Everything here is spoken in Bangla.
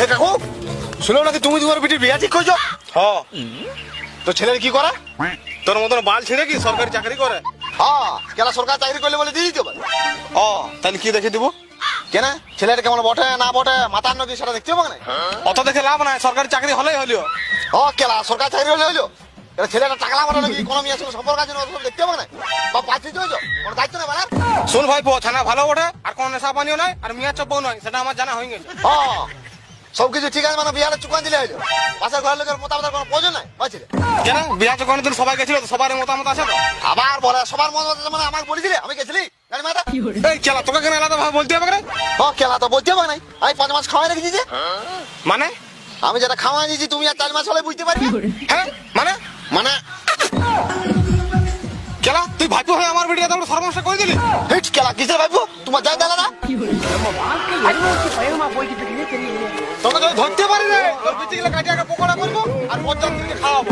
এ কাকু শুনলাম নাকি তুমি তোমার বেটির বিয়া ঠিক করছো? হ্যাঁ। তো ছেলের কি করে? তোর মতন বাল ছেড়ে কি সরকারি চাকরি করে? হ্যাঁ কেলা সরকার চাকরি করলে বলে দিয়ে দিতে পারে। ও তাহলে কি দেখে দিব? কেন ছেলেটা কেমন বটে না বটে মাথার নদী সেটা দেখতে হবে না? অত দেখে লাভ নাই, সরকারি চাকরি হলেই হলিও। ও কেলা সরকার চাকরি হলে হইলো ছেলেটা টাকলা বটে নাকি কোনো মেয়ের সঙ্গে সম্পর্ক আছে না দেখতে হবে না? বা পাচ্ছি চলছো কোনো দায়িত্ব নেই মানে? শুন ভাই পো থানা ভালো ওঠে আর কোনো নেশা পানিও নাই আর মিয়া চপ্পও নয়, সেটা আমার জানা হয়ে গেছে। হ্যাঁ সবকিছু ঠিক আছে মানে বিহারে চুকান দিলে হইলো। পাশের ঘরের লোকের মতামতের কোনো প্রয়োজন নাই বুঝছিলে? কেন বিয়া তো কোনোদিন সবাই গেছিল তো সবার মতামত আছে তো? আবার বলে সবার মতামত মানে আমাকে বলেছিলে আমি গেছিলি গাড়ি মাথা? এই খেলা তোকে কেন আলাদা ভাবে বলতে হবে রে? ও খেলা তো বলতে হবে নাই আমি 5 মাস খাওয়াই রেখেছি যে। মানে আমি যেটা খাওয়াই দিয়েছি তুমি আর 4 মাস হলে বুঝতে পারবে। হ্যাঁ মানে মানে খেলা তুই ভাইপো হয়ে আমার ভিডিও তো সর্বনাশ করে দিলি। হিট খেলা কিসে ভাইবো তোমার যাই দাদা না তোকে যদি ধরতে পারি রে তোর বিচি গেলে কাটিয়ে পকোড়া করবো আর মজ্জা থেকে খাওয়াবো।